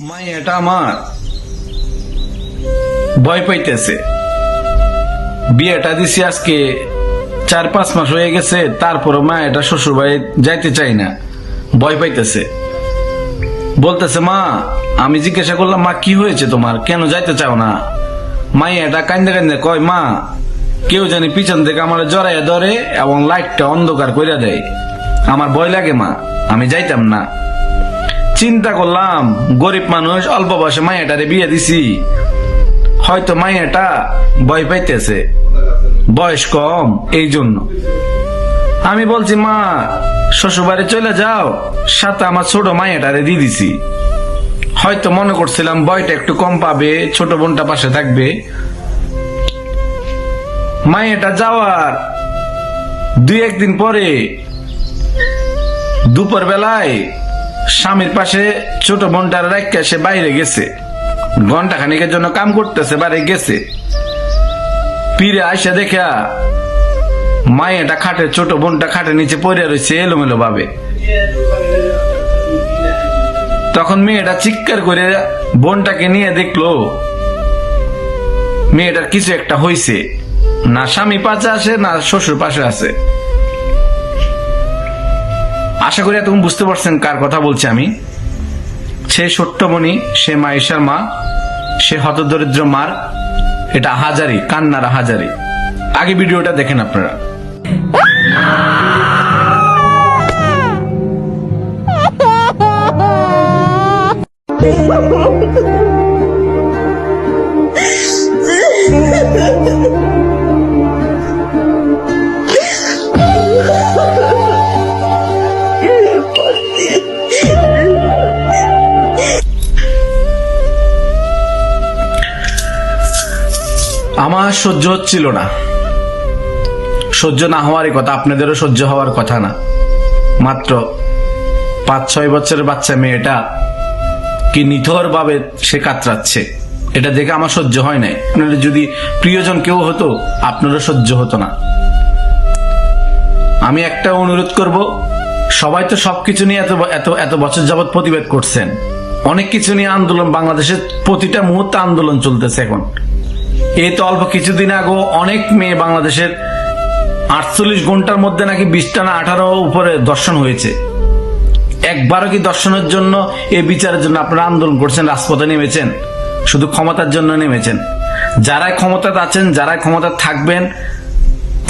মাইয়াটা আমার ভয় পাইতেছে। বিয়েটা দিছি আজকে 4-5 মাস হয়ে গেছে, তারপর মায়েটা শ্বশুর বাড়ি যাইতে চাই না, ভয় পাইতেছে। বলতেছে মা, আমি জিজ্ঞাসা করলাম মা কি হয়েছে তোমার, কেন যাইতে চাও না? মাইয়াটা কান্দে কান্দে কয় মা, কেউ জানি পিছন থেকে আমার জড়াইয়া ধরে এবং লাইটটা অন্ধকার কইরা দেয়, আমার ভয় লাগে মা, আমি যাইতাম না। চিন্তা করলাম গরিব মানুষ, অল্প বয়সে মাইয়াটারে বিয়ে দিছি, হয়তো মাইয়াটা ভয় পাইতেছে, বয়স কম এই জন্য। আমি বলছি মা শ্বশুর বাড়ি চলে যাও, সাথে আমার ছোট মাইয়াটারে দিয়ে দিছি, হয়তো মনে করছিলাম ভয়টা একটু কম পাবে, ছোট বোনটা পাশে থাকবে। মাইয়াটা যাওয়ার 2-1 দিন পরে দুপুর বেলায় স্বামীর পাশে ছোট বোনটার রাখা সে বাইরে গেছে, ঘন্টা খানিকের জন্য কাম করতেছে, বাইরে গেছে। ফিরে আইসা দেখা মায়েটা খাটের, ছোট বোনটা খাটের নিচে পড়ে রয়েছে এলোমেলো ভাবে। তখন মেয়েটা চিৎকার করে বোনটাকে নিয়ে দেখলো মেয়েটার কিছু একটা হয়েছে, না স্বামী পাশে আসে না শ্বশুর পাশে আছে। আশা করি এতক্ষণ বুঝতে পারছেন কার কথা বলছি আমি। সে সত্যমণি, সে মায়েশার মা, সে হতদরিদ্র মার এটা হাজারি, কান্নার হাজারি। আগে ভিডিওটা দেখেন আপনারা। আমার সহ্য হচ্ছিল না, সহ্য না হওয়ারই কথা, আপনাদেরও সহ্য হওয়ার কথা না। মাত্র 5-6 বছরের বাচ্চা মেয়েটা কি নিথর ভাবে সে কাতরাচ্ছে, এটা দেখে আমার সহ্য হয় নাই। আপনাদের যদি প্রিয়জন কেউ হতো আপনারও সহ্য হতো না। আমি একটা অনুরোধ করব, সবাই তো সবকিছু নিয়ে এত বছর যাবৎ প্রতিবাদ করছেন, অনেক কিছু নিয়ে আন্দোলন, বাংলাদেশের প্রতিটা মুহূর্তে আন্দোলন চলতেছে। এখন এই তো অল্প কিছুদিন আগে অনেক মেয়ে বাংলাদেশের 48 ঘন্টার মধ্যে নাকি 20টা না 18 উপরে ধর্ষণ হয়েছে। একবারও কি ধর্ষণের জন্য, এই বিচারের জন্য আপনারা আন্দোলন করছেন, রাজপথে নেমেছেন? শুধু ক্ষমতার জন্য নেমেছেন। যারাই ক্ষমতাতে আছেন, যারাই ক্ষমতা থাকবেন,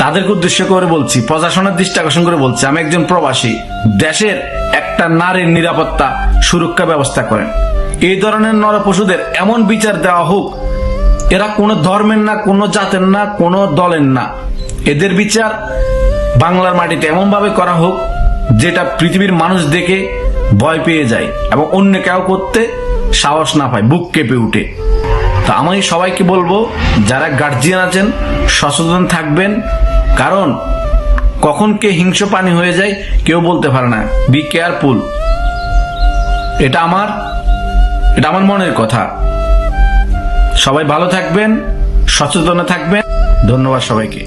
তাদেরকে উদ্দেশ্য করে বলছি, প্রশাসনের দৃষ্টি আকর্ষণ করে বলছি, আমি একজন প্রবাসী, দেশের একটা নারীর নিরাপত্তা সুরক্ষা ব্যবস্থা করেন। এই ধরনের নরপশুদের এমন বিচার দেওয়া হোক, এরা কোনো ধর্মের না, কোনো জাতের না, কোনো দলের না, এদের বিচার বাংলার মাটিতে এমন ভাবে করা হোক যেটা পৃথিবীর মানুষ দেখে ভয় পেয়ে যায় এবং অন্য কেউ করতে সাহস না পায়, বুক কেঁপে উঠে। তা আমি সবাইকে বলবো, যারা গার্জিয়ান আছেন সচেতন থাকবেন, কারণ কখন কে হিংস্র প্রাণী হয়ে যায় কেউ বলতে পারে না। বি কেয়ারফুল, এটা আমার মনের কথা। সবাই ভালো থাকবেন, সচেতন থাকবেন। ধন্যবাদ সবাইকে।